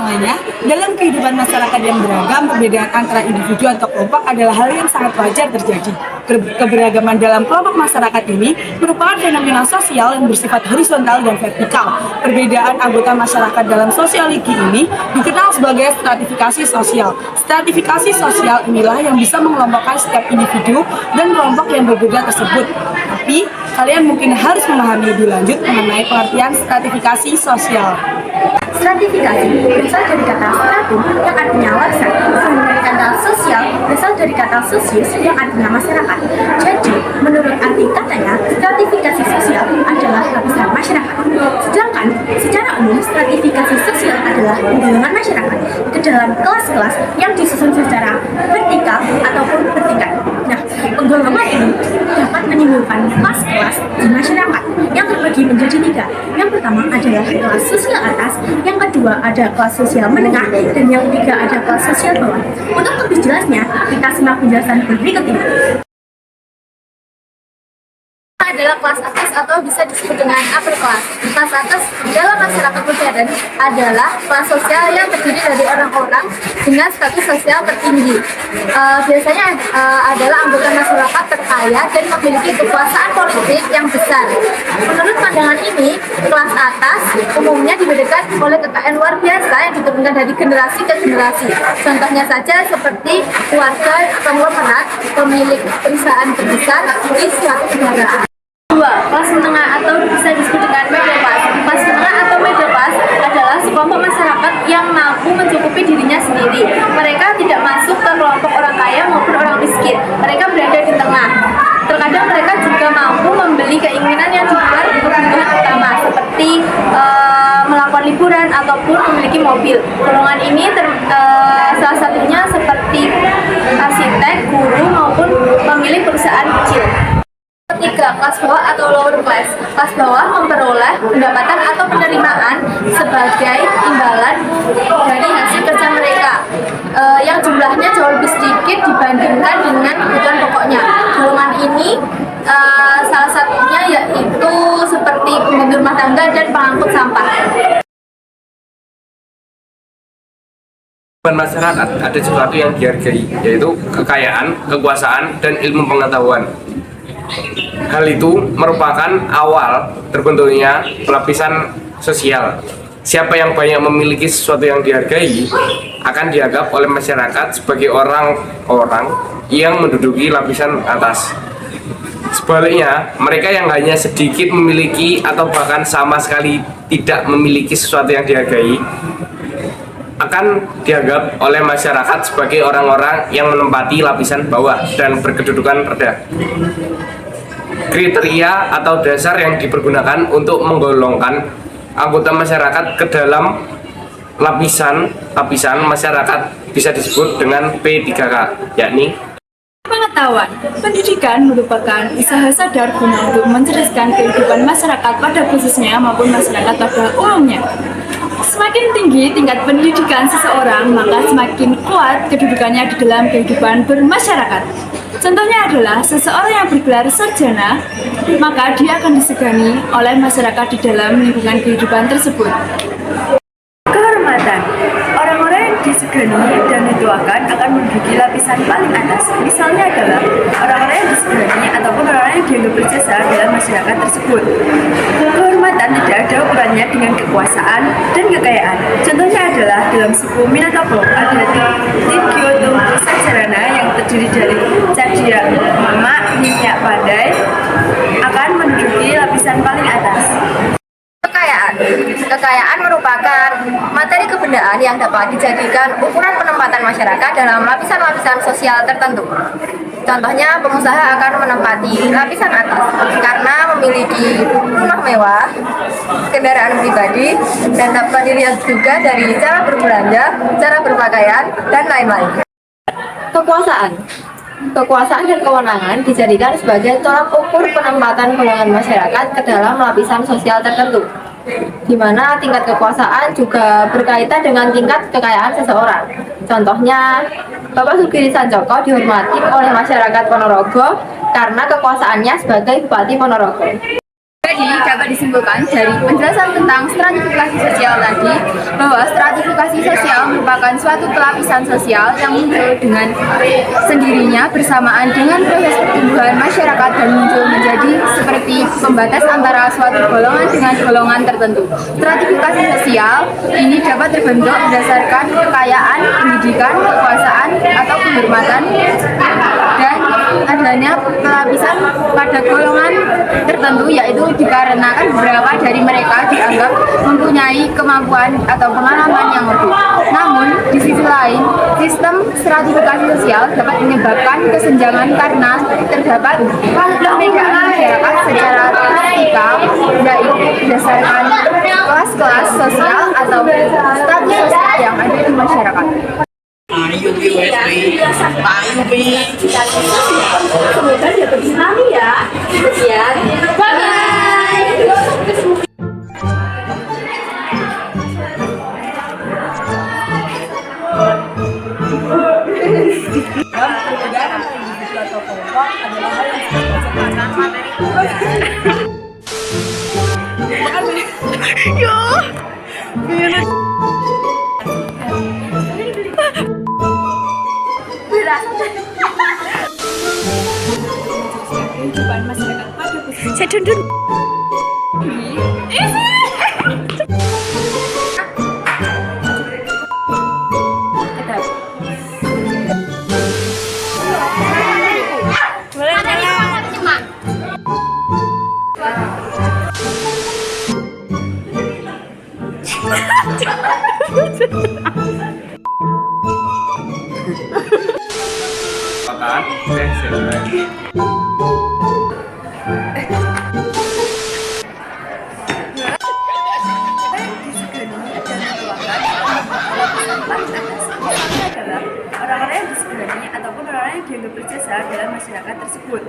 semuanya, dalam kehidupan masyarakat yang beragam, perbedaan antara individu atau kelompok adalah hal yang sangat wajar terjadi. Keberagaman dalam kelompok masyarakat ini merupakan fenomena sosial yang bersifat horizontal dan vertikal. Perbedaan anggota masyarakat dalam sosiologi ini dikenal sebagai stratifikasi sosial. Stratifikasi sosial inilah yang bisa mengelompokkan setiap individu dan kelompok yang berbeda tersebut. Tapi, kalian mungkin harus memahami lebih lanjut mengenai pengertian stratifikasi sosial. Stratifikasi berasal dari kata stratum yang artinya lapisan, dan dari kata sosial berasal dari kata sosius yang artinya masyarakat. Jadi, menurut arti katanya, stratifikasi sosial adalah lapisan masyarakat. Sedangkan secara umum stratifikasi sosial adalah penggolongan masyarakat ke dalam kelas-kelas yang disusun secara vertikal ataupun bertingkat. Nah, penggolongan ini dapat menimbulkan kelas-kelas di masyarakat yang terbagi menjadi tiga. Yang pertama adalah kelas sosial atas, yang kedua ada kelas sosial menengah, dan yang ketiga ada kelas sosial bawah. Untuk lebih jelasnya, kita simak penjelasan berikut ini. Adalah kelas atas atau bisa disebut dengan upper class. Kelas atas dalam masyarakat modern adalah kelas sosial yang terdiri dari orang-orang dengan status sosial tertinggi. Biasanya adalah anggota masyarakat terkaya dan memiliki kekuasaan politik yang besar. Menurut pandangan ini, kelas atas umumnya dibedakan oleh kekayaan luar biasa yang diturunkan dari generasi ke generasi. Contohnya saja seperti keluarga konglomerat, pemilik perusahaan terbesar di suatu negara. Dua, kelas menengah atau bisa disebut dengan middle class. Kelas menengah atau middle class adalah sekelompok masyarakat yang mampu mencukupi dirinya sendiri. Mereka tidak masuk ke kelompok orang kaya maupun orang miskin. Mereka berada di tengah. Terkadang mereka juga mampu membeli keinginan yang di luar kebutuhan utama, seperti melakukan liburan ataupun memiliki mobil. Golongan ini salah satunya seperti arsitek, guru maupun pemilik perusahaan kecil. Ketiga, kelas bawah atau lower class. Kelas bawah memperoleh pendapatan atau penerimaan sebagai imbalan dari hasil kerja mereka yang jumlahnya jauh lebih sedikit dibandingkan dengan kebutuhan pokoknya. Golongan ini salah satunya yaitu seperti pembantu rumah tangga dan pengangkut sampah. Masyarakat ada sesuatu yang dihargai, yaitu kekayaan, kekuasaan, dan ilmu pengetahuan. Hal itu merupakan awal terbentuknya lapisan sosial. Siapa yang banyak memiliki sesuatu yang dihargai akan dianggap oleh masyarakat sebagai orang-orang yang menduduki lapisan atas. Sebaliknya, mereka yang hanya sedikit memiliki atau bahkan sama sekali tidak memiliki sesuatu yang dihargai akan dianggap oleh masyarakat sebagai orang-orang yang menempati lapisan bawah dan berkedudukan rendah. Kriteria atau dasar yang dipergunakan untuk menggolongkan anggota masyarakat ke dalam lapisan masyarakat bisa disebut dengan P3K, yakni Pengetahuan. Pendidikan merupakan usaha sadar guna untuk mencerdaskan kehidupan masyarakat pada khususnya maupun masyarakat pada umumnya. Semakin tinggi tingkat pendidikan seseorang, maka semakin kuat kedudukannya di dalam kehidupan bermasyarakat. Contohnya adalah seseorang yang bergelar sarjana, maka dia akan disegani oleh masyarakat di dalam lingkungan kehidupan tersebut. Kehormatan. Orang-orang yang disegani dan dituakan akan menduduki lapisan paling atas. Misalnya adalah orang-orang yang disegani ataupun orang-orang yang dianggap berjasa dalam masyarakat tersebut. Kehormatan tidak ada ukurannya dengan kekuasaan dan kekayaan. Contohnya adalah dalam suku Minangkabau ada Tigyo Tumpu Sajarana yang terdiri dari Cadia Mama, Minyak Pandai akan menduduki lapisan paling atas. Kekayaan merupakan materi kebendaan yang dapat dijadikan ukuran penempatan masyarakat dalam lapisan-lapisan sosial tertentu. Contohnya, pengusaha akan menempati lapisan atas karena memiliki rumah mewah, kendaraan pribadi, dan dapat dilihat juga dari cara berbelanja, cara berpakaian, dan lain-lain. Kekuasaan dan kewenangan dijadikan sebagai tolak ukur penempatan golongan masyarakat ke dalam lapisan sosial tertentu, di mana tingkat kekuasaan juga berkaitan dengan tingkat kekayaan seseorang. Contohnya, Bapak Sugiri Sancoko dihormati oleh masyarakat Ponorogo karena kekuasaannya sebagai Bupati Ponorogo. Jadi, Jadi dapat disimpulkan dari penjelasan tentang stratifikasi sosial tadi bahwa stratifikasi sosial merupakan suatu pelapisan sosial yang muncul dengan sendirinya bersamaan dengan proses pertumbuhan masyarakat dan muncul menjadi seperti pembatas antara suatu golongan dengan golongan tertentu. Stratifikasi sosial ini dapat terbentuk berdasarkan kekayaan, pendidikan, kekuasaan, atau kehormatan dan adanya pelapisan pada golongan tertentu, yaitu dikarenakan beberapa dari mereka dianggap mempunyai kemampuan atau pengalaman yang lebih. Namun, di sisi lain, sistem stratifikasi sosial dapat menyebabkan kesenjangan karena terdapat perbedaan masyarakat secara vertikal, yaitu berdasarkan kelas-kelas sosial atau status sosial yang ada di masyarakat. Ayo Pi, ayo Pi. Semoga dapat disenangi ya. Sekian. Bye. Perbedaan antara individu atau kelompok adalah hal yang sangat wajar. Kehidupan masyarakat pada khususnya. Saya dundun. Orang-orang yang disegani ataupun orang-orang yang dianggap berjasa dalam masyarakat tersebut.